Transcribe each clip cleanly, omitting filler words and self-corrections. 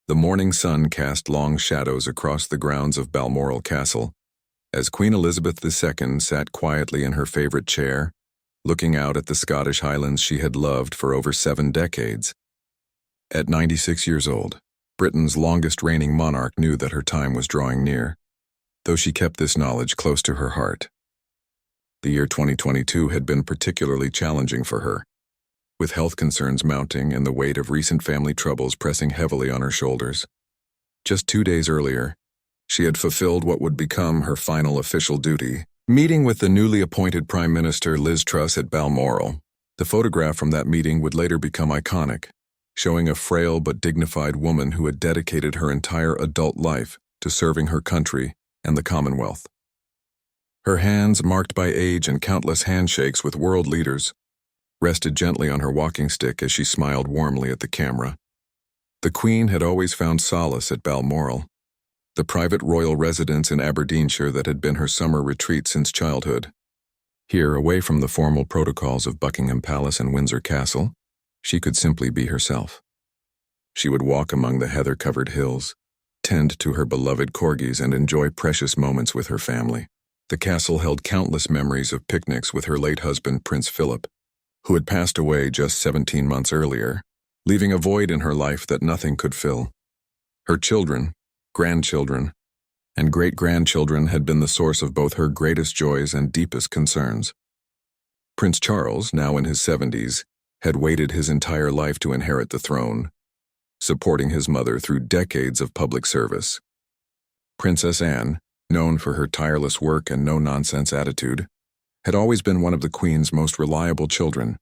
The morning sun cast long shadows across the grounds of Balmoral Castle, as Queen Elizabeth II sat quietly in her favorite chair, looking out at the Scottish Highlands she had loved for over 7 decades. At 96 years old, Britain's longest reigning monarch knew that her time was drawing near, though she kept this knowledge close to her heart. The year 2022 had been particularly challenging for her, with health concerns mounting and the weight of recent family troubles pressing heavily on her shoulders. Just 2 days earlier, she had fulfilled what would become her final official duty, meeting with the newly appointed Prime Minister Liz Truss at Balmoral. The photograph from that meeting would later become iconic, showing a frail but dignified woman who had dedicated her entire adult life to serving her country and the Commonwealth. Her hands, marked by age and countless handshakes with world leaders, rested gently on her walking stick as she smiled warmly at the camera. The Queen had always found solace at Balmoral, the private royal residence in Aberdeenshire that had been her summer retreat since childhood. Here, away from the formal protocols of Buckingham Palace and Windsor Castle, she could simply be herself. She would walk among the heather-covered hills, tend to her beloved corgis, and enjoy precious moments with her family. The castle held countless memories of picnics with her late husband, Prince Philip, who had passed away just 17 months earlier, leaving a void in her life that nothing could fill. Her children, grandchildren, and great-grandchildren had been the source of both her greatest joys and deepest concerns. Prince Charles, now in his 70s, had waited his entire life to inherit the throne, supporting his mother through decades of public service. Princess Anne, known for her tireless work and no-nonsense attitude, had always been one of the Queen's most reliable children.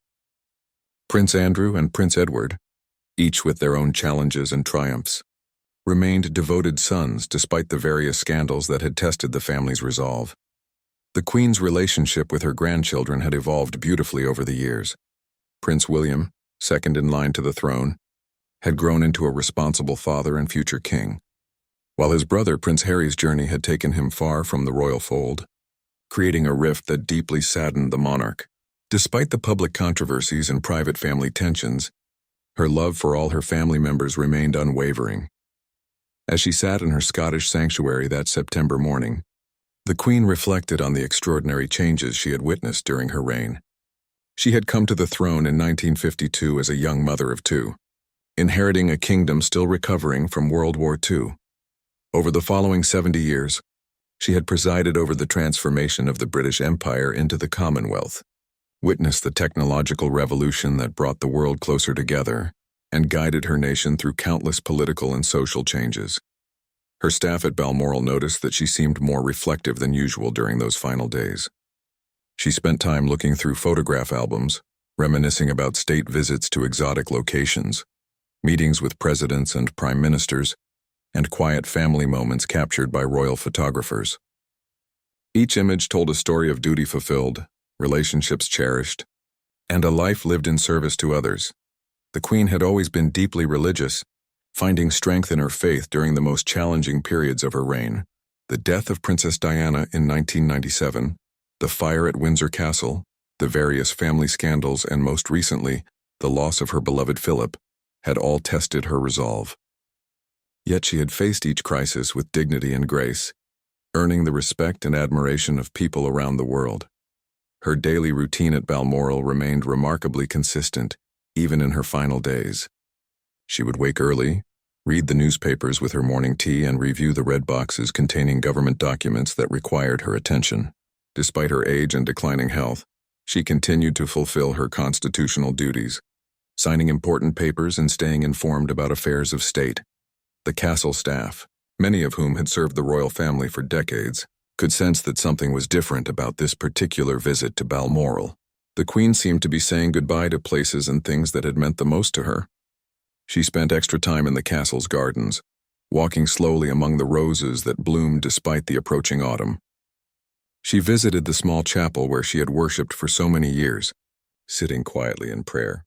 Prince Andrew and Prince Edward, each with their own challenges and triumphs, remained devoted sons despite the various scandals that had tested the family's resolve. The Queen's relationship with her grandchildren had evolved beautifully over the years. Prince William, second in line to the throne, had grown into a responsible father and future king, while his brother Prince Harry's journey had taken him far from the royal fold, creating a rift that deeply saddened the monarch. Despite the public controversies and private family tensions, her love for all her family members remained unwavering. As she sat in her Scottish sanctuary that September morning, the Queen reflected on the extraordinary changes she had witnessed during her reign. She had come to the throne in 1952 as a young mother of 2, inheriting a kingdom still recovering from World War II. Over the following 70 years, she had presided over the transformation of the British Empire into the Commonwealth, witnessed the technological revolution that brought the world closer together, and guided her nation through countless political and social changes. Her staff at Balmoral noticed that she seemed more reflective than usual during those final days. She spent time looking through photograph albums, reminiscing about state visits to exotic locations, meetings with presidents and prime ministers, and quiet family moments captured by royal photographers. Each image told a story of duty fulfilled, relationships cherished, and a life lived in service to others. The Queen had always been deeply religious, finding strength in her faith during the most challenging periods of her reign. The death of Princess Diana in 1997, the fire at Windsor Castle, the various family scandals, and most recently, the loss of her beloved Philip, had all tested her resolve. Yet she had faced each crisis with dignity and grace, earning the respect and admiration of people around the world. Her daily routine at Balmoral remained remarkably consistent, even in her final days. She would wake early, read the newspapers with her morning tea, and review the red boxes containing government documents that required her attention. Despite her age and declining health, she continued to fulfill her constitutional duties, signing important papers and staying informed about affairs of state. The castle staff, many of whom had served the royal family for decades, could sense that something was different about this particular visit to Balmoral. The Queen seemed to be saying goodbye to places and things that had meant the most to her. She spent extra time in the castle's gardens, walking slowly among the roses that bloomed despite the approaching autumn. She visited the small chapel where she had worshipped for so many years, sitting quietly in prayer.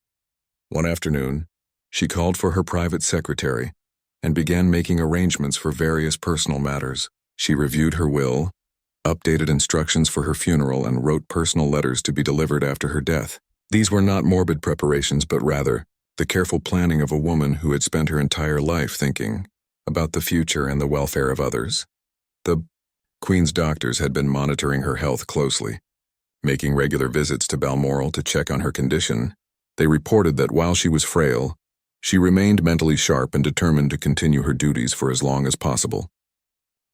One afternoon, she called for her private secretary and began making arrangements for various personal matters. She reviewed her will, updated instructions for her funeral, and wrote personal letters to be delivered after her death. These were not morbid preparations, but rather the careful planning of a woman who had spent her entire life thinking about the future and the welfare of others. The Queen's doctors had been monitoring her health closely, making regular visits to Balmoral to check on her condition. They reported that while she was frail, she remained mentally sharp and determined to continue her duties for as long as possible.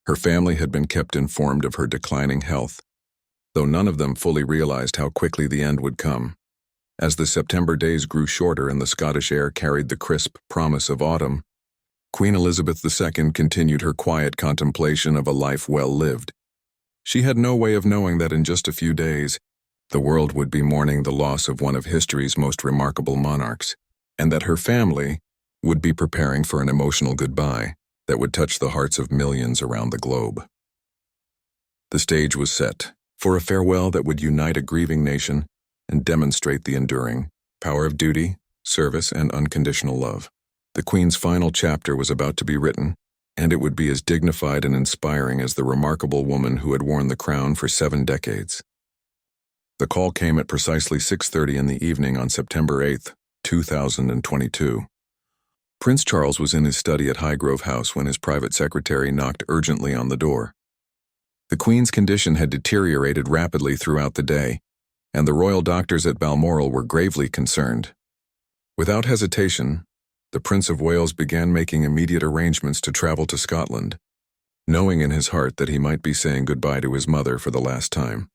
Her family had been kept informed of her declining health, though none of them fully realized how quickly the end would come. As the September days grew shorter and the Scottish air carried the crisp promise of autumn, Queen Elizabeth II continued her quiet contemplation of a life well lived. She had no way of knowing that in just a few days, the world would be mourning the loss of one of history's most remarkable monarchs, and that her family would be preparing for an emotional goodbye that would touch the hearts of millions around the globe. The stage was set for a farewell that would unite a grieving nation and demonstrate the enduring power of duty, service, and unconditional love. The Queen's final chapter was about to be written, and it would be as dignified and inspiring as the remarkable woman who had worn the crown for 7 decades. The call came at precisely 6:30 in the evening on September 8, 2022. Prince Charles was in his study at Highgrove House when his private secretary knocked urgently on the door. The Queen's condition had deteriorated rapidly throughout the day, and the royal doctors at Balmoral were gravely concerned. Without hesitation, the Prince of Wales began making immediate arrangements to travel to Scotland, knowing in his heart that he might be saying goodbye to his mother for the last time.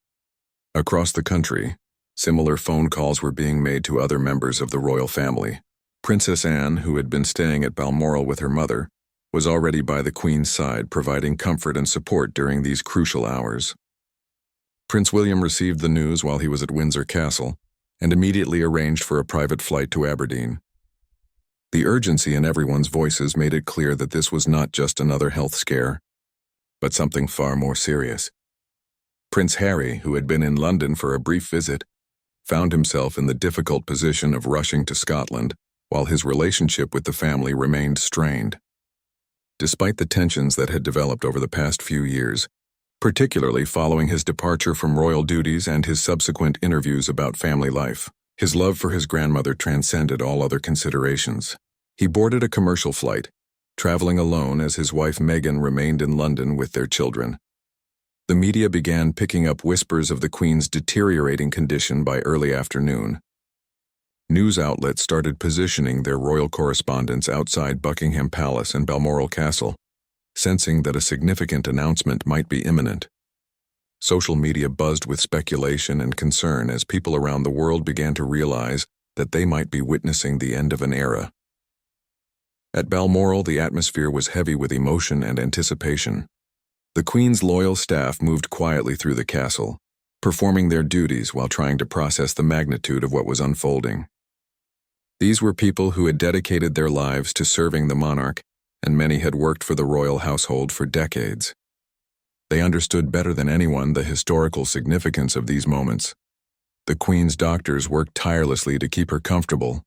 Across the country, similar phone calls were being made to other members of the royal family. Princess Anne, who had been staying at Balmoral with her mother, was already by the Queen's side, providing comfort and support during these crucial hours. Prince William received the news while he was at Windsor Castle and immediately arranged for a private flight to Aberdeen. The urgency in everyone's voices made it clear that this was not just another health scare, but something far more serious. Prince Harry, who had been in London for a brief visit, found himself in the difficult position of rushing to Scotland while his relationship with the family remained strained. Despite the tensions that had developed over the past few years, particularly following his departure from royal duties and his subsequent interviews about family life, his love for his grandmother transcended all other considerations. He boarded a commercial flight, traveling alone as his wife Meghan remained in London with their children. The media began picking up whispers of the Queen's deteriorating condition by early afternoon. News outlets started positioning their royal correspondents outside Buckingham Palace and Balmoral Castle, sensing that a significant announcement might be imminent. Social media buzzed with speculation and concern as people around the world began to realize that they might be witnessing the end of an era. At Balmoral, the atmosphere was heavy with emotion and anticipation. The Queen's loyal staff moved quietly through the castle, performing their duties while trying to process the magnitude of what was unfolding. These were people who had dedicated their lives to serving the monarch, and many had worked for the royal household for decades. They understood better than anyone the historical significance of these moments. The Queen's doctors worked tirelessly to keep her comfortable,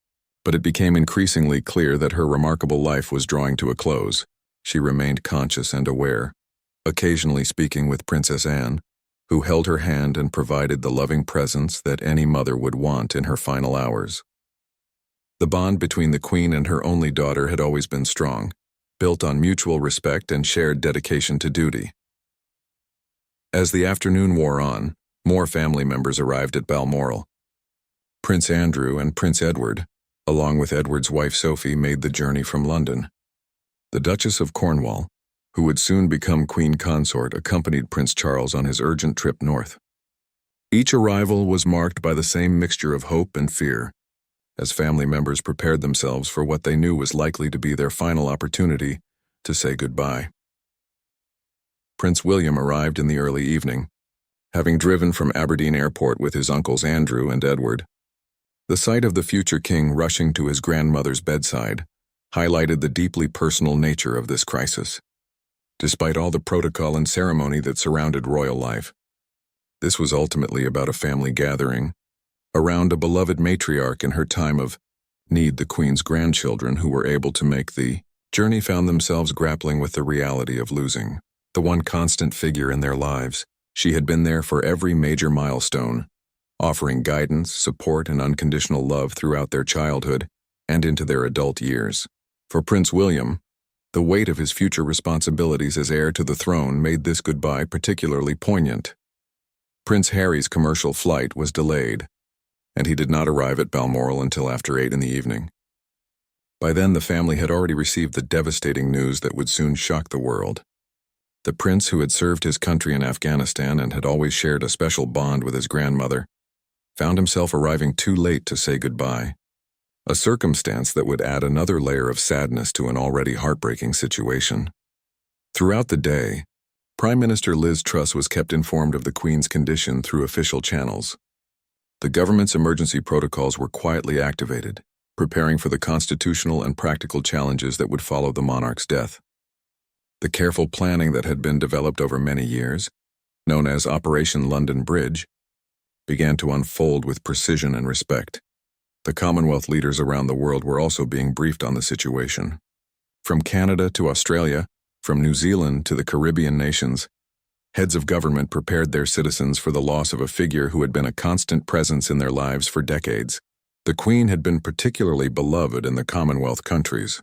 but it became increasingly clear that her remarkable life was drawing to a close. She remained conscious and aware, occasionally speaking with Princess Anne, who held her hand and provided the loving presence that any mother would want in her final hours. The bond between the Queen and her only daughter had always been strong, built on mutual respect and shared dedication to duty. As the afternoon wore on, more family members arrived at Balmoral. Prince Andrew and Prince Edward, along with Edward's wife Sophie, made the journey from London. The Duchess of Cornwall, who would soon become Queen Consort, accompanied Prince Charles on his urgent trip north. Each arrival was marked by the same mixture of hope and fear, as family members prepared themselves for what they knew was likely to be their final opportunity to say goodbye. Prince William arrived in the early evening, having driven from Aberdeen Airport with his uncles Andrew and Edward. The sight of the future king rushing to his grandmother's bedside highlighted the deeply personal nature of this crisis. Despite all the protocol and ceremony that surrounded royal life, this was ultimately about a family gathering around a beloved matriarch in her time of need. The Queen's grandchildren who were able to make the journey found themselves grappling with the reality of losing the one constant figure in their lives. She had been there for every major milestone, offering guidance, support, and unconditional love throughout their childhood and into their adult years. For Prince William, the weight of his future responsibilities as heir to the throne made this goodbye particularly poignant. Prince Harry's commercial flight was delayed, and he did not arrive at Balmoral until after 8 in the evening. By then, the family had already received the devastating news that would soon shock the world. The prince, who had served his country in Afghanistan and had always shared a special bond with his grandmother, found himself arriving too late to say goodbye, a circumstance that would add another layer of sadness to an already heartbreaking situation. Throughout the day, Prime Minister Liz Truss was kept informed of the Queen's condition through official channels. The government's emergency protocols were quietly activated, preparing for the constitutional and practical challenges that would follow the monarch's death. The careful planning that had been developed over many years, known as Operation London Bridge, began to unfold with precision and respect. The Commonwealth leaders around the world were also being briefed on the situation. From Canada to Australia, from New Zealand to the Caribbean nations, heads of government prepared their citizens for the loss of a figure who had been a constant presence in their lives for decades. The Queen had been particularly beloved in the Commonwealth countries,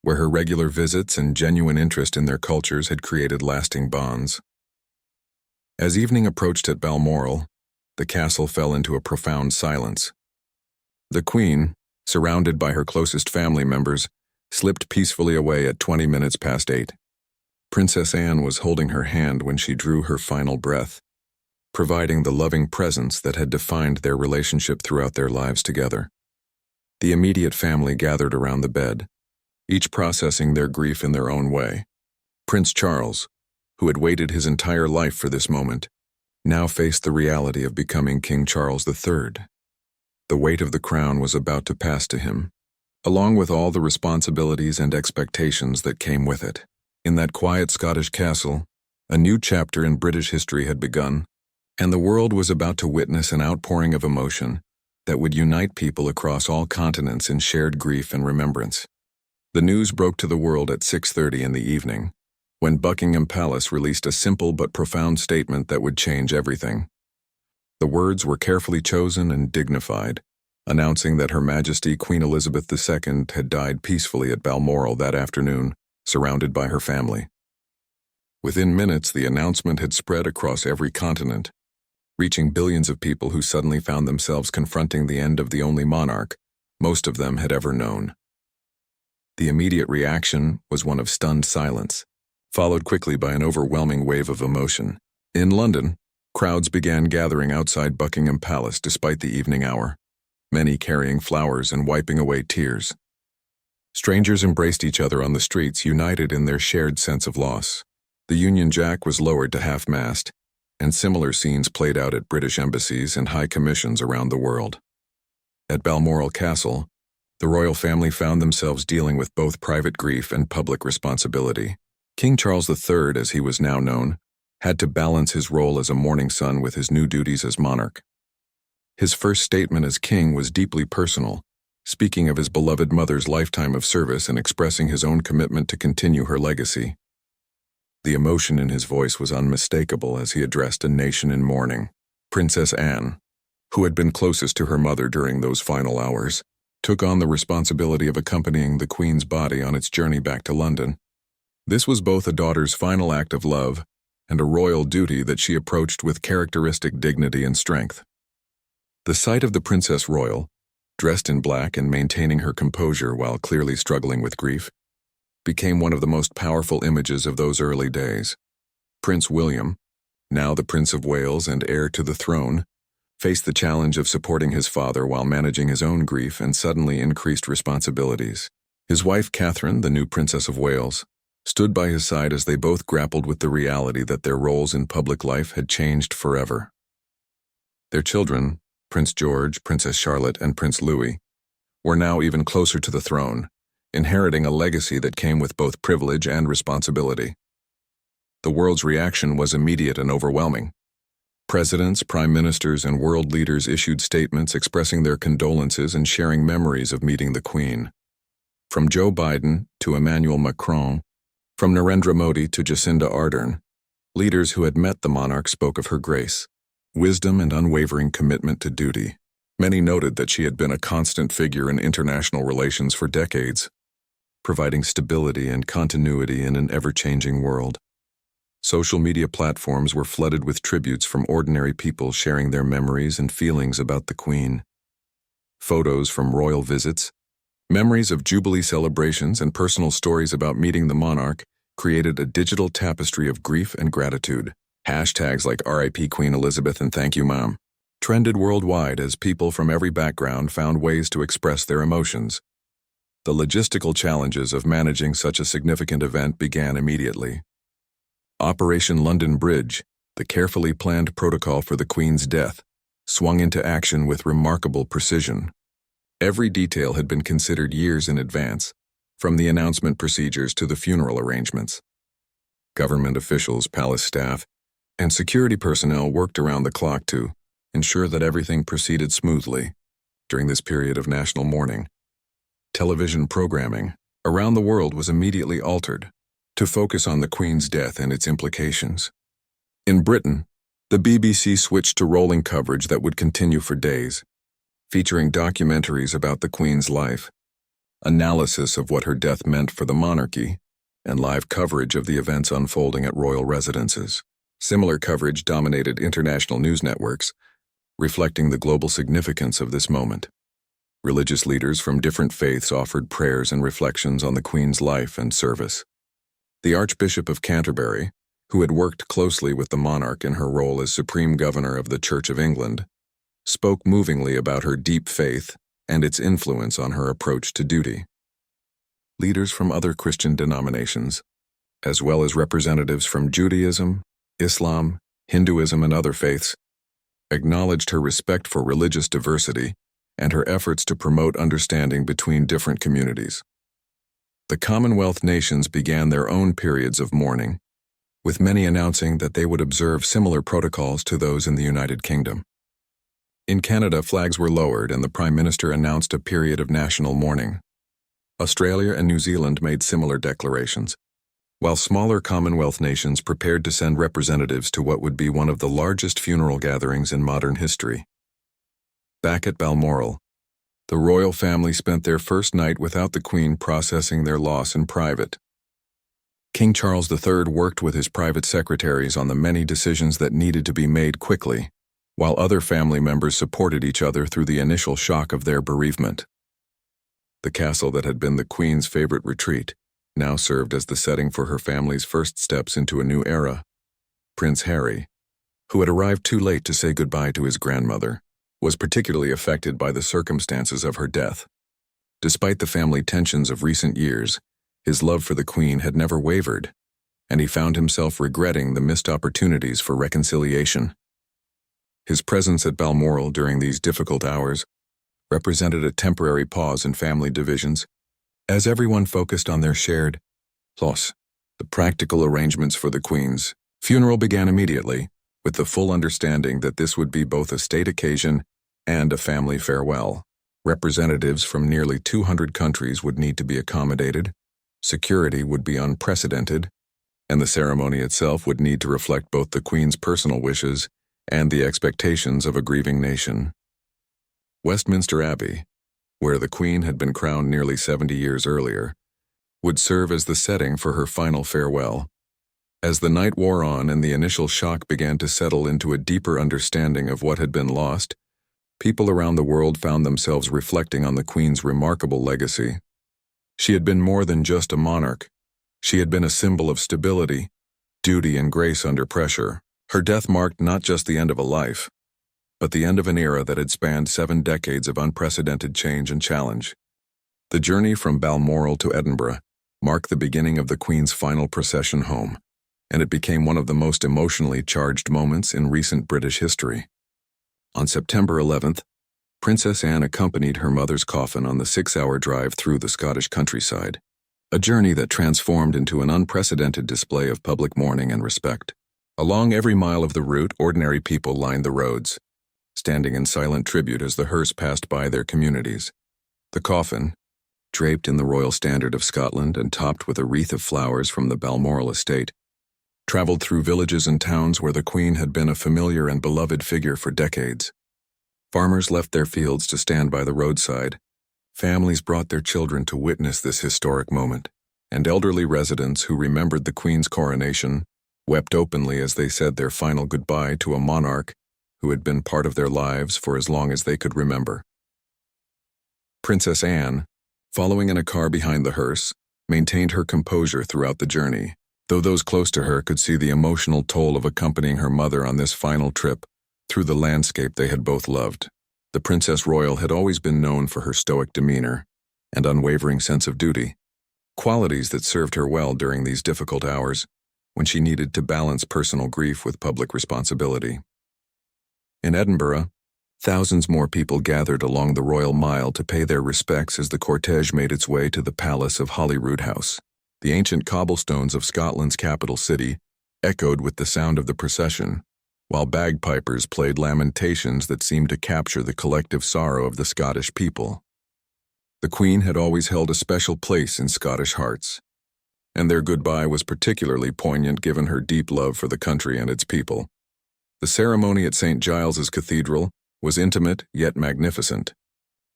where her regular visits and genuine interest in their cultures had created lasting bonds. As evening approached at Balmoral, the castle fell into a profound silence. The Queen, surrounded by her closest family members, slipped peacefully away at 20 minutes past 8. Princess Anne was holding her hand when she drew her final breath, providing the loving presence that had defined their relationship throughout their lives together. The immediate family gathered around the bed, each processing their grief in their own way. Prince Charles, who had waited his entire life for this moment, now faced the reality of becoming King Charles III. The weight of the crown was about to pass to him, along with all the responsibilities and expectations that came with it. In that quiet Scottish castle, a new chapter in British history had begun, and the world was about to witness an outpouring of emotion that would unite people across all continents in shared grief and remembrance. The news broke to the world at 6:30 in the evening, when Buckingham Palace released a simple but profound statement that would change everything. The words were carefully chosen and dignified, announcing that Her Majesty Queen Elizabeth II had died peacefully at Balmoral that afternoon, surrounded by her family. Within minutes, the announcement had spread across every continent, reaching billions of people who suddenly found themselves confronting the end of the only monarch most of them had ever known. The immediate reaction was one of stunned silence, followed quickly by an overwhelming wave of emotion. In London, crowds began gathering outside Buckingham Palace despite the evening hour, many carrying flowers and wiping away tears. Strangers embraced each other on the streets, united in their shared sense of loss. The Union Jack was lowered to half-mast, and similar scenes played out at British embassies and high commissions around the world. At Balmoral Castle, the royal family found themselves dealing with both private grief and public responsibility. King Charles III, as he was now known, had to balance his role as a mourning son with his new duties as monarch. His first statement as king was deeply personal, speaking of his beloved mother's lifetime of service and expressing his own commitment to continue her legacy. The emotion in his voice was unmistakable as he addressed a nation in mourning. Princess Anne, who had been closest to her mother during those final hours, took on the responsibility of accompanying the Queen's body on its journey back to London. This was both a daughter's final act of love and a royal duty that she approached with characteristic dignity and strength. The sight of the Princess Royal, dressed in black and maintaining her composure while clearly struggling with grief, became one of the most powerful images of those early days. Prince William, now the Prince of Wales and heir to the throne, faced the challenge of supporting his father while managing his own grief and suddenly increased responsibilities. His wife Catherine, the new Princess of Wales, stood by his side as they both grappled with the reality that their roles in public life had changed forever. Their children, Prince George, Princess Charlotte, and Prince Louis, were now even closer to the throne, inheriting a legacy that came with both privilege and responsibility. The world's reaction was immediate and overwhelming. Presidents, prime ministers, and world leaders issued statements expressing their condolences and sharing memories of meeting the Queen. From Joe Biden to Emmanuel Macron, from Narendra Modi to Jacinda Ardern, leaders who had met the monarch spoke of her grace, wisdom, and unwavering commitment to duty. Many noted that she had been a constant figure in international relations for decades, providing stability and continuity in an ever-changing world. Social media platforms were flooded with tributes from ordinary people sharing their memories and feelings about the Queen. Photos from royal visits, memories of Jubilee celebrations, and personal stories about meeting the monarch created a digital tapestry of grief and gratitude. Hashtags like RIP Queen Elizabeth and Thank You Mom trended worldwide as people from every background found ways to express their emotions. The logistical challenges of managing such a significant event began immediately. Operation London Bridge, the carefully planned protocol for the Queen's death, swung into action with remarkable precision. Every detail had been considered years in advance, from the announcement procedures to the funeral arrangements. Government officials, palace staff, and security personnel worked around the clock to ensure that everything proceeded smoothly during this period of national mourning. Television programming around the world was immediately altered to focus on the Queen's death and its implications. In Britain, the BBC switched to rolling coverage that would continue for days, featuring documentaries about the Queen's life, analysis of what her death meant for the monarchy, and live coverage of the events unfolding at royal residences. Similar coverage dominated international news networks, reflecting the global significance of this moment. Religious leaders from different faiths offered prayers and reflections on the Queen's life and service. The Archbishop of Canterbury, who had worked closely with the monarch in her role as Supreme Governor of the Church of England, spoke movingly about her deep faith and its influence on her approach to duty. Leaders from other Christian denominations, as well as representatives from Judaism, Islam, Hinduism, and other faiths, acknowledged her respect for religious diversity and her efforts to promote understanding between different communities. The Commonwealth nations began their own periods of mourning, with many announcing that they would observe similar protocols to those in the United Kingdom. In Canada, flags were lowered and the Prime Minister announced a period of national mourning. Australia and New Zealand made similar declarations, while smaller Commonwealth nations prepared to send representatives to what would be one of the largest funeral gatherings in modern history. Back at Balmoral, the royal family spent their first night without the Queen processing their loss in private. King Charles III worked with his private secretaries on the many decisions that needed to be made quickly, while other family members supported each other through the initial shock of their bereavement. The castle that had been the Queen's favorite retreat now served as the setting for her family's first steps into a new era. Prince Harry, who had arrived too late to say goodbye to his grandmother, was particularly affected by the circumstances of her death. Despite the family tensions of recent years, his love for the Queen had never wavered, and he found himself regretting the missed opportunities for reconciliation. His presence at Balmoral during these difficult hours represented a temporary pause in family divisions, as everyone focused on their shared loss. The practical arrangements for the Queen's funeral began immediately, with the full understanding that this would be both a state occasion and a family farewell. Representatives from nearly 200 countries would need to be accommodated, security would be unprecedented, and the ceremony itself would need to reflect both the Queen's personal wishes and the expectations of a grieving nation. Westminster Abbey, where the Queen had been crowned nearly 70 years earlier, would serve as the setting for her final farewell. As the night wore on and the initial shock began to settle into a deeper understanding of what had been lost, people around the world found themselves reflecting on the Queen's remarkable legacy. She had been more than just a monarch. She had been a symbol of stability, duty, and grace under pressure. Her death marked not just the end of a life, but the end of an era that had spanned 7 decades of unprecedented change and challenge. The journey from Balmoral to Edinburgh marked the beginning of the Queen's final procession home, and it became one of the most emotionally charged moments in recent British history. On September 11th, Princess Anne accompanied her mother's coffin on the 6-hour drive through the Scottish countryside, a journey that transformed into an unprecedented display of public mourning and respect. Along every mile of the route, ordinary people lined the roads, standing in silent tribute as the hearse passed by their communities. The coffin, draped in the royal standard of Scotland and topped with a wreath of flowers from the Balmoral estate, traveled through villages and towns where the Queen had been a familiar and beloved figure for decades. Farmers left their fields to stand by the roadside. Families brought their children to witness this historic moment, and elderly residents who remembered the Queen's coronation wept openly as they said their final goodbye to a monarch who had been part of their lives for as long as they could remember. Princess Anne, following in a car behind the hearse, maintained her composure throughout the journey, though those close to her could see the emotional toll of accompanying her mother on this final trip through the landscape they had both loved. The Princess Royal had always been known for her stoic demeanor and unwavering sense of duty, qualities that served her well during these difficult hours when she needed to balance personal grief with public responsibility. In Edinburgh, thousands more people gathered along the Royal Mile to pay their respects as the cortege made its way to the Palace of Holyrood House. The ancient cobblestones of Scotland's capital city echoed with the sound of the procession, while bagpipers played lamentations that seemed to capture the collective sorrow of the Scottish people. The Queen had always held a special place in Scottish hearts, and their goodbye was particularly poignant given her deep love for the country and its people. The ceremony at St. Giles's Cathedral was intimate yet magnificent,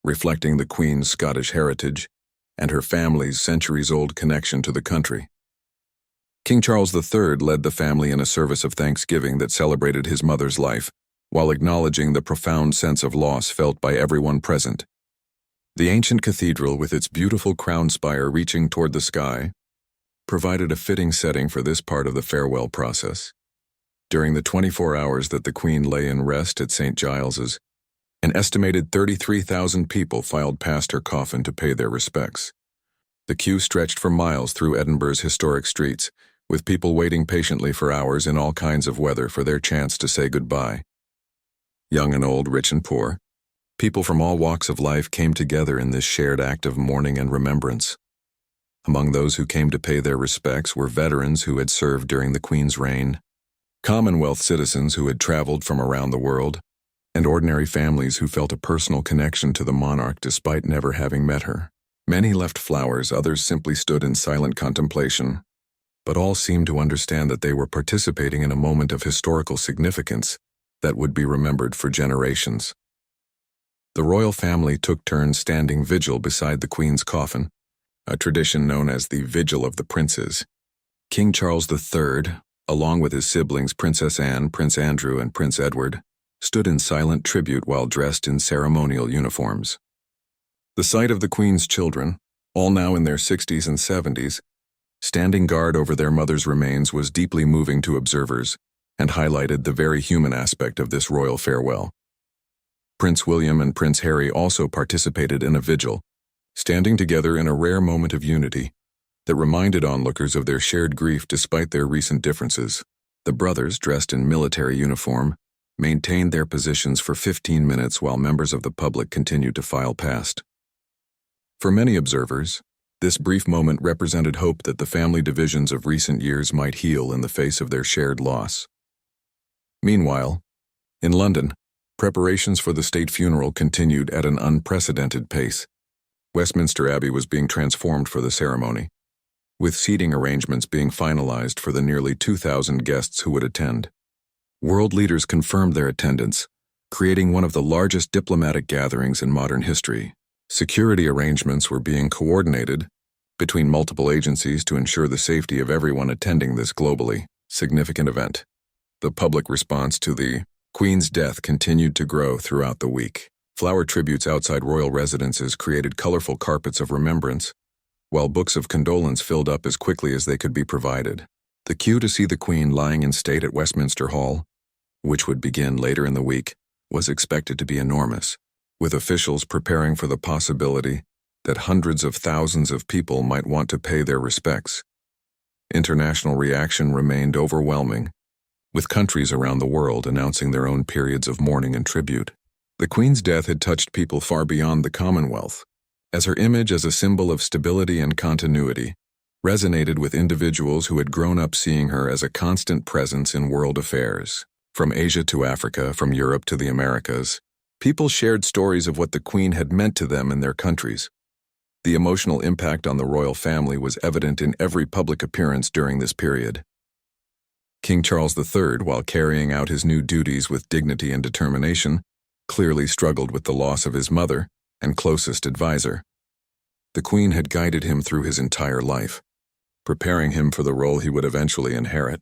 reflecting the Queen's Scottish heritage and her family's centuries-old connection to the country. King Charles III led the family in a service of thanksgiving that celebrated his mother's life, while acknowledging the profound sense of loss felt by everyone present. The ancient cathedral, with its beautiful crown spire reaching toward the sky, provided a fitting setting for this part of the farewell process. During the 24 hours that the Queen lay in rest at St. Giles's, an estimated 33,000 people filed past her coffin to pay their respects. The queue stretched for miles through Edinburgh's historic streets, with people waiting patiently for hours in all kinds of weather for their chance to say goodbye. Young and old, rich and poor, people from all walks of life came together in this shared act of mourning and remembrance. Among those who came to pay their respects were veterans who had served during the Queen's reign, Commonwealth citizens who had traveled from around the world, and ordinary families who felt a personal connection to the monarch despite never having met her. Many left flowers, others simply stood in silent contemplation, but all seemed to understand that they were participating in a moment of historical significance that would be remembered for generations. The royal family took turns standing vigil beside the Queen's coffin, a tradition known as the Vigil of the Princes. King Charles III, along with his siblings Princess Anne, Prince Andrew, and Prince Edward, stood in silent tribute while dressed in ceremonial uniforms. The sight of the Queen's children, all now in their 60s and 70s, standing guard over their mother's remains was deeply moving to observers and highlighted the very human aspect of this royal farewell. Prince William and Prince Harry also participated in a vigil, standing together in a rare moment of unity that reminded onlookers of their shared grief despite their recent differences. The brothers, dressed in military uniform, maintained their positions for 15 minutes while members of the public continued to file past. For many observers, this brief moment represented hope that the family divisions of recent years might heal in the face of their shared loss. Meanwhile, in London, preparations for the state funeral continued at an unprecedented pace. Westminster Abbey was being transformed for the ceremony, with seating arrangements being finalized for the nearly 2,000 guests who would attend. World leaders confirmed their attendance, creating one of the largest diplomatic gatherings in modern history. Security arrangements were being coordinated between multiple agencies to ensure the safety of everyone attending this globally significant event. The public response to the Queen's death continued to grow throughout the week. Flower tributes outside royal residences created colorful carpets of remembrance, while books of condolence filled up as quickly as they could be provided. The queue to see the Queen lying in state at Westminster Hall, which would begin later in the week, was expected to be enormous, with officials preparing for the possibility that hundreds of thousands of people might want to pay their respects. International reaction remained overwhelming, with countries around the world announcing their own periods of mourning and tribute. The Queen's death had touched people far beyond the Commonwealth, as her image as a symbol of stability and continuity resonated with individuals who had grown up seeing her as a constant presence in world affairs. From Asia to Africa, from Europe to the Americas, people shared stories of what the Queen had meant to them and their countries. The emotional impact on the royal family was evident in every public appearance during this period. King Charles III, while carrying out his new duties with dignity and determination, clearly struggled with the loss of his mother and closest advisor. The Queen had guided him through his entire life, preparing him for the role he would eventually inherit,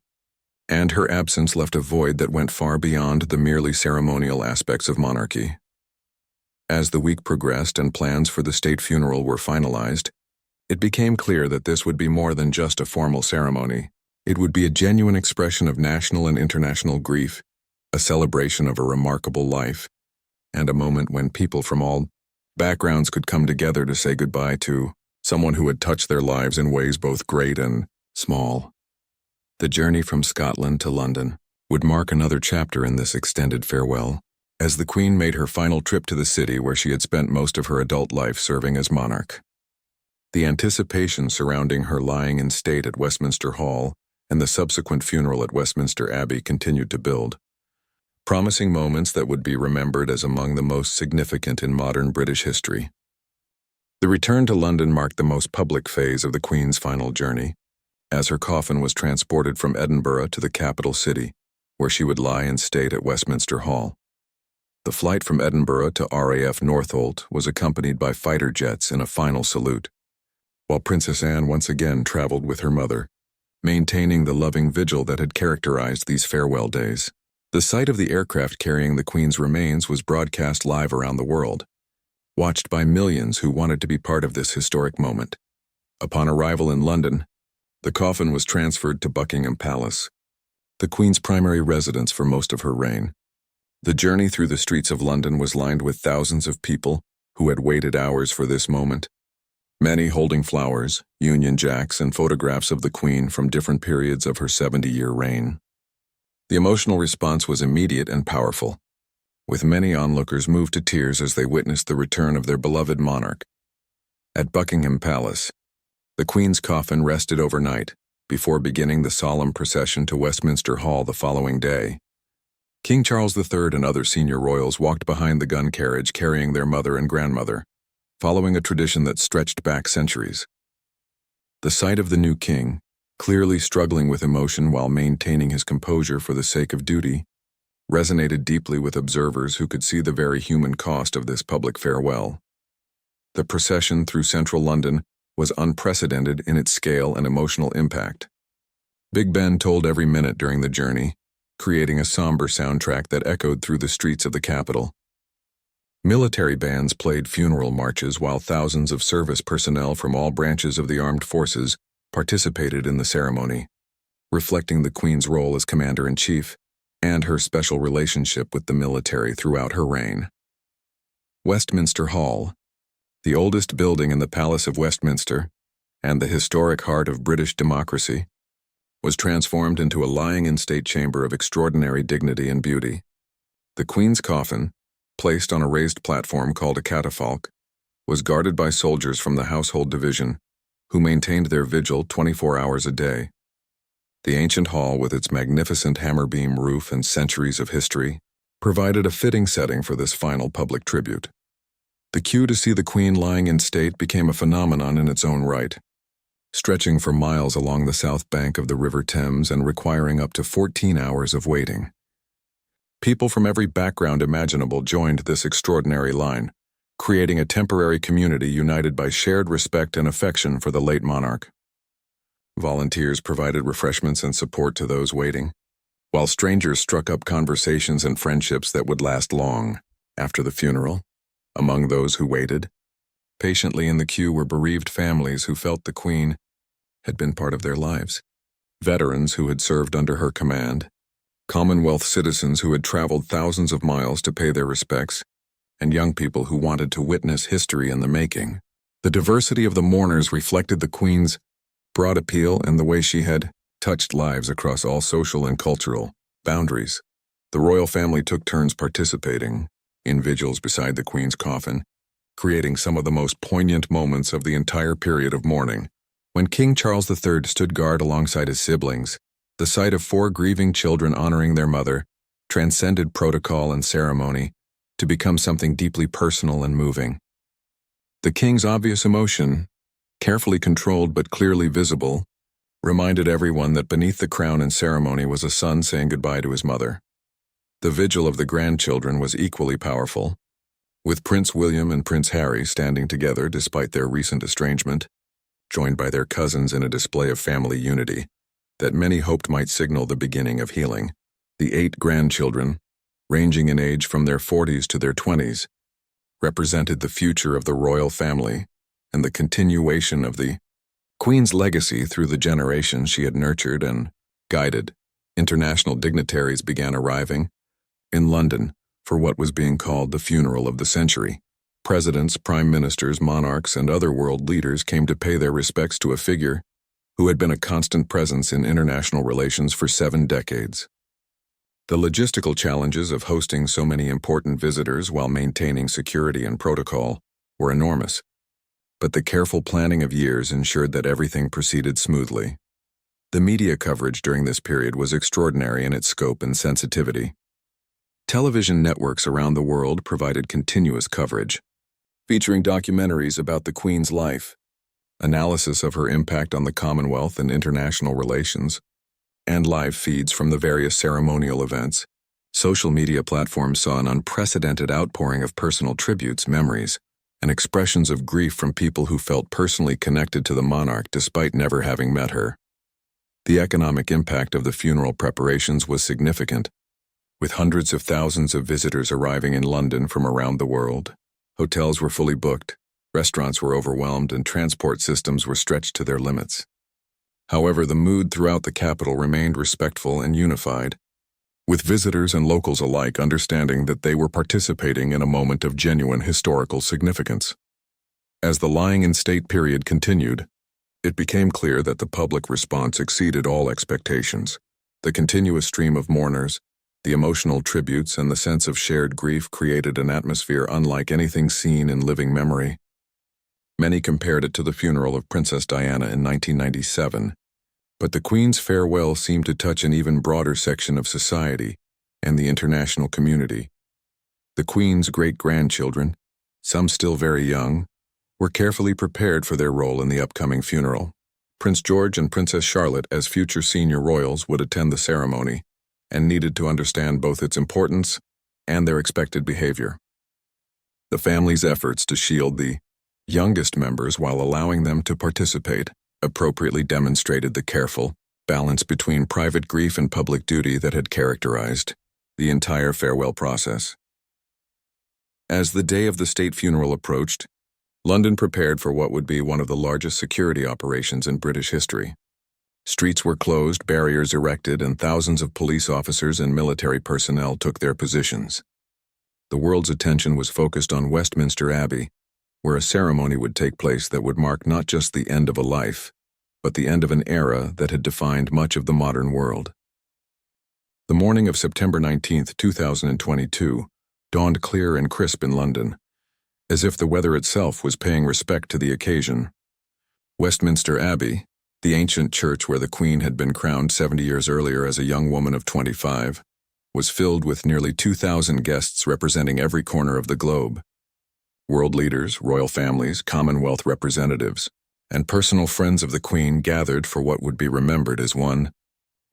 and her absence left a void that went far beyond the merely ceremonial aspects of monarchy. As the week progressed and plans for the state funeral were finalized, it became clear that this would be more than just a formal ceremony. It would be a genuine expression of national and international grief, a celebration of a remarkable life, and a moment when people from all backgrounds could come together to say goodbye to someone who had touched their lives in ways both great and small. The journey from Scotland to London would mark another chapter in this extended farewell, as the Queen made her final trip to the city where she had spent most of her adult life serving as monarch. The anticipation surrounding her lying in state at Westminster Hall and the subsequent funeral at Westminster Abbey continued to build, promising moments that would be remembered as among the most significant in modern British history. The return to London marked the most public phase of the Queen's final journey, as her coffin was transported from Edinburgh to the capital city, where she would lie in state at Westminster Hall. The flight from Edinburgh to RAF Northolt was accompanied by fighter jets in a final salute, while Princess Anne once again traveled with her mother, maintaining the loving vigil that had characterized these farewell days. The sight of the aircraft carrying the Queen's remains was broadcast live around the world, watched by millions who wanted to be part of this historic moment. Upon arrival in London, the coffin was transferred to Buckingham Palace, the Queen's primary residence for most of her reign. The journey through the streets of London was lined with thousands of people who had waited hours for this moment, many holding flowers, Union Jacks, and photographs of the Queen from different periods of her 70-year reign. The emotional response was immediate and powerful, with many onlookers moved to tears as they witnessed the return of their beloved monarch. At Buckingham Palace, the Queen's coffin rested overnight before beginning the solemn procession to Westminster Hall the following day. King Charles III and other senior royals walked behind the gun carriage carrying their mother and grandmother, following a tradition that stretched back centuries. The sight of the new king, clearly struggling with emotion while maintaining his composure for the sake of duty, resonated deeply with observers who could see the very human cost of this public farewell. The procession through central London was unprecedented in its scale and emotional impact. Big Ben tolled every minute during the journey, creating a somber soundtrack that echoed through the streets of the capital. Military bands played funeral marches while thousands of service personnel from all branches of the armed forces participated in the ceremony, reflecting the Queen's role as commander-in-chief and her special relationship with the military throughout her reign. Westminster Hall, the oldest building in the Palace of Westminster and the historic heart of British democracy, was transformed into a lying-in-state chamber of extraordinary dignity and beauty. The Queen's coffin, placed on a raised platform called a catafalque, was guarded by soldiers from the Household Division, who maintained their vigil 24 hours a day. The ancient hall, with its magnificent hammer-beam roof and centuries of history, provided a fitting setting for this final public tribute. The queue to see the Queen lying in state became a phenomenon in its own right, stretching for miles along the south bank of the River Thames and requiring up to 14 hours of waiting. People from every background imaginable joined this extraordinary line, creating a temporary community united by shared respect and affection for the late monarch. Volunteers provided refreshments and support to those waiting, while strangers struck up conversations and friendships that would last long after the funeral. Among those who waited patiently in the queue were bereaved families who felt the Queen had been part of their lives, veterans who had served under her command, Commonwealth citizens who had traveled thousands of miles to pay their respects, and young people who wanted to witness history in the making. The diversity of the mourners reflected the Queen's broad appeal and the way she had touched lives across all social and cultural boundaries. The royal family took turns participating in vigils beside the Queen's coffin, creating some of the most poignant moments of the entire period of mourning. When King Charles III stood guard alongside his siblings, the sight of 4 grieving children honoring their mother transcended protocol and ceremony to become something deeply personal and moving. The king's obvious emotion, carefully controlled but clearly visible, reminded everyone that beneath the crown and ceremony was a son saying goodbye to his mother. The vigil of the grandchildren was equally powerful, with Prince William and Prince Harry standing together despite their recent estrangement, joined by their cousins in a display of family unity that many hoped might signal the beginning of healing. The 8 grandchildren, ranging in age from their 40s to their 20s, represented the future of the royal family and the continuation of the Queen's legacy through the generations she had nurtured and guided. International dignitaries began arriving in London for what was being called the funeral of the century. Presidents, prime ministers, monarchs, and other world leaders came to pay their respects to a figure who had been a constant presence in international relations for 7 decades. The logistical challenges of hosting so many important visitors while maintaining security and protocol were enormous, but the careful planning of years ensured that everything proceeded smoothly. The media coverage during this period was extraordinary in its scope and sensitivity. Television networks around the world provided continuous coverage, featuring documentaries about the Queen's life, analysis of her impact on the Commonwealth and international relations, and live feeds from the various ceremonial events. Social media platforms saw an unprecedented outpouring of personal tributes, memories, and expressions of grief from people who felt personally connected to the monarch despite never having met her. The economic impact of the funeral preparations was significant, with hundreds of thousands of visitors arriving in London from around the world. Hotels were fully booked, restaurants were overwhelmed, and transport systems were stretched to their limits. However, the mood throughout the capital remained respectful and unified, with visitors and locals alike understanding that they were participating in a moment of genuine historical significance. As the lying in state period continued, it became clear that the public response exceeded all expectations. The continuous stream of mourners, the emotional tributes, and the sense of shared grief created an atmosphere unlike anything seen in living memory. Many compared it to the funeral of Princess Diana in 1997, but the Queen's farewell seemed to touch an even broader section of society and the international community. The Queen's great-grandchildren, some still very young, were carefully prepared for their role in the upcoming funeral. Prince George and Princess Charlotte, as future senior royals, would attend the ceremony and needed to understand both its importance and their expected behavior. The family's efforts to shield the youngest members while allowing them to participate appropriately demonstrated the careful balance between private grief and public duty that had characterized the entire farewell process. As the day of the state funeral approached, London prepared for what would be one of the largest security operations in British history. Streets were closed, barriers erected, and thousands of police officers and military personnel took their positions. The world's attention was focused on Westminster Abbey, where a ceremony would take place that would mark not just the end of a life, but the end of an era that had defined much of the modern world. The morning of September 19, 2022, dawned clear and crisp in London, as if the weather itself was paying respect to the occasion. Westminster Abbey, the ancient church where the Queen had been crowned 70 years earlier as a young woman of 25, was filled with nearly 2,000 guests representing every corner of the globe. World leaders, royal families, Commonwealth representatives, and personal friends of the Queen gathered for what would be remembered as one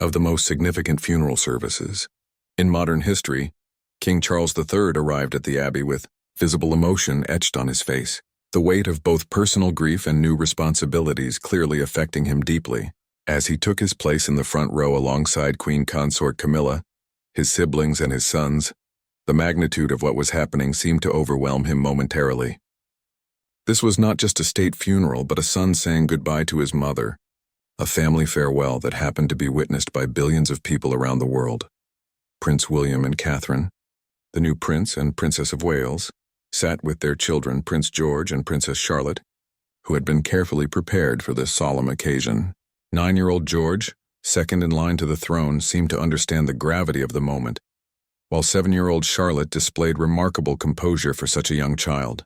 of the most significant funeral services in modern history. King Charles III arrived at the Abbey with visible emotion etched on his face, the weight of both personal grief and new responsibilities clearly affecting him deeply. As he took his place in the front row alongside Queen Consort Camilla, his siblings, and his sons, the magnitude of what was happening seemed to overwhelm him momentarily. This was not just a state funeral, but a son saying goodbye to his mother, a family farewell that happened to be witnessed by billions of people around the world. Prince William and Catherine, the new Prince and Princess of Wales, sat with their children, Prince George and Princess Charlotte, who had been carefully prepared for this solemn occasion. 9-year-old George, second in line to the throne, seemed to understand the gravity of the moment, while 7-year-old Charlotte displayed remarkable composure for such a young child.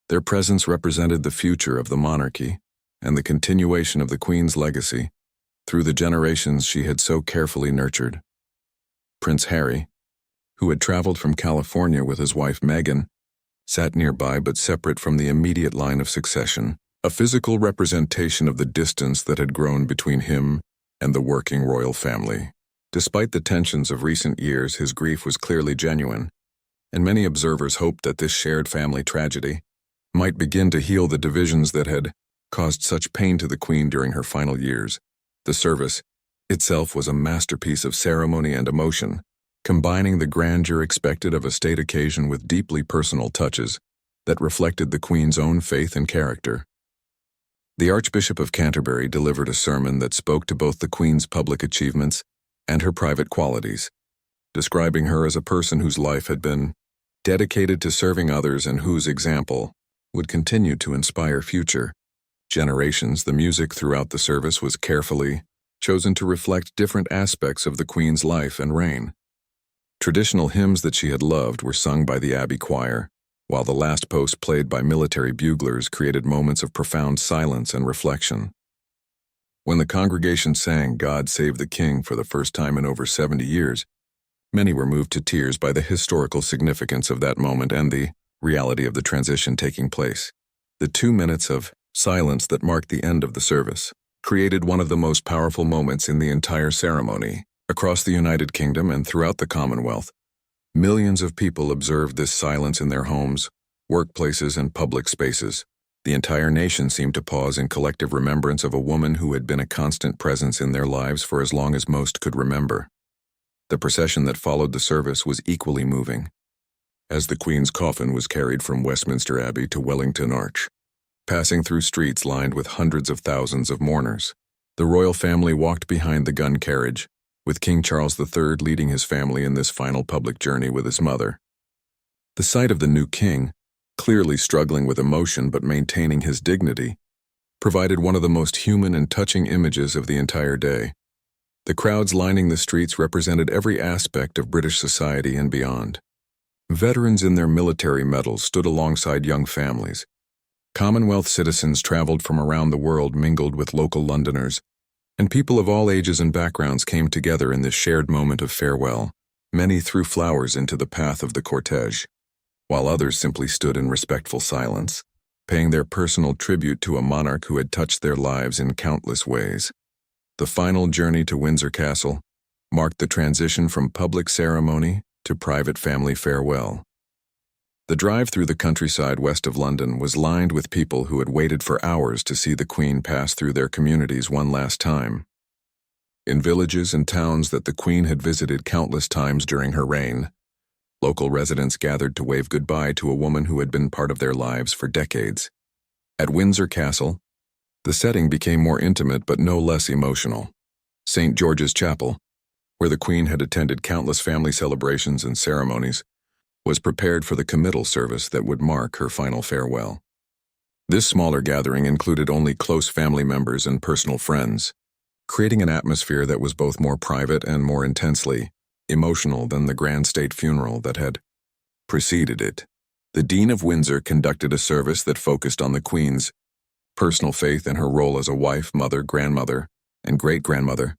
Their presence represented the future of the monarchy and the continuation of the Queen's legacy through the generations she had so carefully nurtured. Prince Harry, who had traveled from California with his wife Meghan, sat nearby but separate from the immediate line of succession, a physical representation of the distance that had grown between him and the working royal family. Despite the tensions of recent years, his grief was clearly genuine, and many observers hoped that this shared family tragedy might begin to heal the divisions that had caused such pain to the Queen during her final years. The service itself was a masterpiece of ceremony and emotion, combining the grandeur expected of a state occasion with deeply personal touches that reflected the Queen's own faith and character. The Archbishop of Canterbury delivered a sermon that spoke to both the Queen's public achievements and her private qualities, describing her as a person whose life had been dedicated to serving others and whose example would continue to inspire future generations. The music throughout the service was carefully chosen to reflect different aspects of the Queen's life and reign. Traditional hymns that she had loved were sung by the Abbey Choir, while the last post played by military buglers created moments of profound silence and reflection. When the congregation sang "God Save the King" for the first time in over 70 years, many were moved to tears by the historical significance of that moment and the reality of the transition taking place. The 2 minutes of silence that marked the end of the service created one of the most powerful moments in the entire ceremony. Across the United Kingdom and throughout the Commonwealth, millions of people observed this silence in their homes, workplaces, and public spaces. The entire nation seemed to pause in collective remembrance of a woman who had been a constant presence in their lives for as long as most could remember. The procession that followed the service was equally moving, as the Queen's coffin was carried from Westminster Abbey to Wellington Arch, passing through streets lined with hundreds of thousands of mourners. The royal family walked behind the gun carriage, with King Charles III leading his family in this final public journey with his mother. The sight of the new king, clearly struggling with emotion but maintaining his dignity, provided one of the most human and touching images of the entire day. The crowds lining the streets represented every aspect of British society and beyond. Veterans in their military medals stood alongside young families. Commonwealth citizens traveled from around the world mingled with local Londoners, and people of all ages and backgrounds came together in this shared moment of farewell. Many threw flowers into the path of the cortege, while others simply stood in respectful silence, paying their personal tribute to a monarch who had touched their lives in countless ways. The final journey to Windsor Castle marked the transition from public ceremony to private family farewell. The drive through the countryside west of London was lined with people who had waited for hours to see the Queen pass through their communities one last time. In villages and towns that the Queen had visited countless times during her reign, local residents gathered to wave goodbye to a woman who had been part of their lives for decades. At Windsor Castle, the setting became more intimate but no less emotional. St. George's Chapel, where the Queen had attended countless family celebrations and ceremonies, was prepared for the committal service that would mark her final farewell. This smaller gathering included only close family members and personal friends, creating an atmosphere that was both more private and more intensely emotional than the grand state funeral that had preceded it. The Dean of Windsor conducted a service that focused on the Queen's personal faith and her role as a wife, mother, grandmother, and great-grandmother.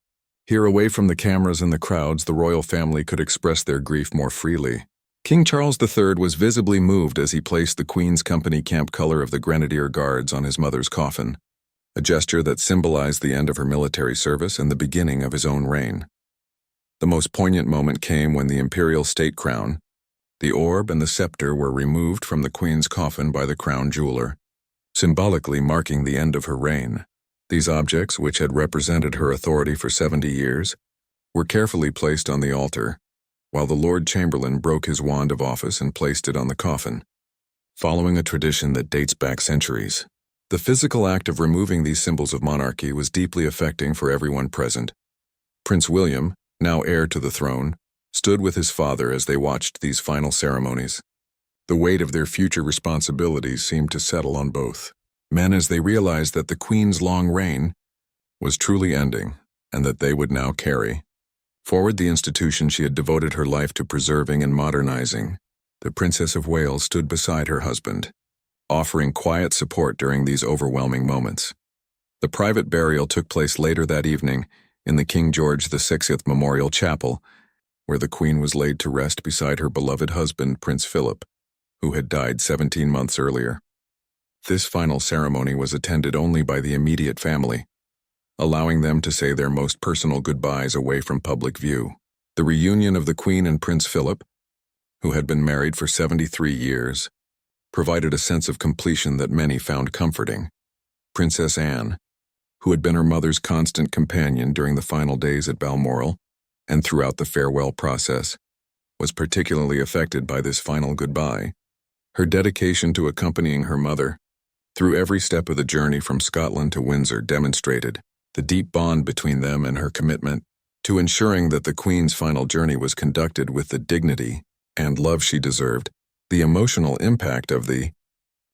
Here, away from the cameras and the crowds, the royal family could express their grief more freely. King Charles III was visibly moved as he placed the Queen's company camp color of the Grenadier Guards on his mother's coffin, a gesture that symbolized the end of her military service and the beginning of his own reign. The most poignant moment came when the imperial state crown, the orb and the scepter were removed from the Queen's coffin by the crown jeweler, symbolically marking the end of her reign. These objects, which had represented her authority for 70 years, were carefully placed on the altar, while the Lord Chamberlain broke his wand of office and placed it on the coffin, following a tradition that dates back centuries. The physical act of removing these symbols of monarchy was deeply affecting for everyone present. Prince William, now heir to the throne, stood with his father as they watched these final ceremonies. The weight of their future responsibilities seemed to settle on both men as they realized that the Queen's long reign was truly ending and that they would now carry forward the institution she had devoted her life to preserving and modernizing. The Princess of Wales stood beside her husband, offering quiet support during these overwhelming moments. The private burial took place later that evening in the King George VI Memorial Chapel, where the Queen was laid to rest beside her beloved husband, Prince Philip, who had died 17 months earlier. This final ceremony was attended only by the immediate family, allowing them to say their most personal goodbyes away from public view. The reunion of the Queen and Prince Philip, who had been married for 73 years, provided a sense of completion that many found comforting. Princess Anne, who had been her mother's constant companion during the final days at Balmoral and throughout the farewell process, was particularly affected by this final goodbye. Her dedication to accompanying her mother through every step of the journey from Scotland to Windsor demonstrated the deep bond between them and her commitment to ensuring that the Queen's final journey was conducted with the dignity and love she deserved. The emotional impact of the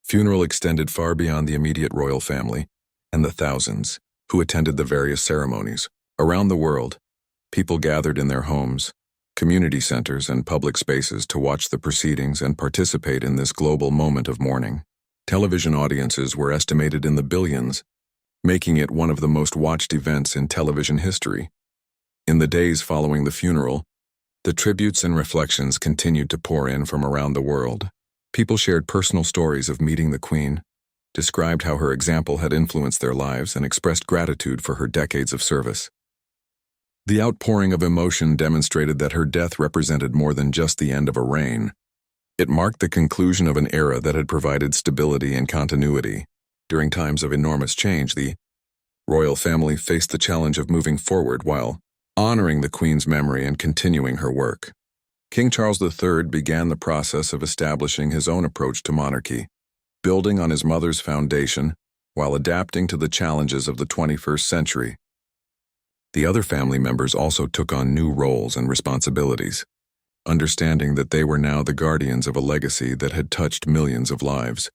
funeral extended far beyond the immediate royal family and the thousands who attended the various ceremonies. Around the world, people gathered in their homes, community centers, and public spaces to watch the proceedings and participate in this global moment of mourning. Television audiences were estimated in the billions, making it one of the most watched events in television history. In the days following the funeral, the tributes and reflections continued to pour in from around the world. People shared personal stories of meeting the Queen, described how her example had influenced their lives, and expressed gratitude for her decades of service. The outpouring of emotion demonstrated that her death represented more than just the end of a reign. It marked the conclusion of an era that had provided stability and continuity. During times of enormous change, the royal family faced the challenge of moving forward while honoring the Queen's memory and continuing her work. King Charles III began the process of establishing his own approach to monarchy, building on his mother's foundation while adapting to the challenges of the 21st century. The other family members also took on new roles and responsibilities, understanding that they were now the guardians of a legacy that had touched millions of lives.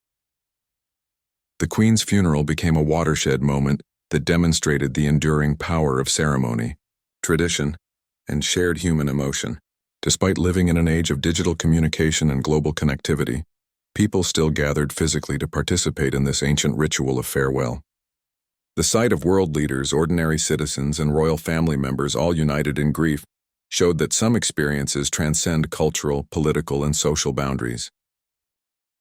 The Queen's funeral became a watershed moment that demonstrated the enduring power of ceremony, tradition, and shared human emotion. Despite living in an age of digital communication and global connectivity, people still gathered physically to participate in this ancient ritual of farewell. The sight of world leaders, ordinary citizens, and royal family members all united in grief showed that some experiences transcend cultural, political, and social boundaries.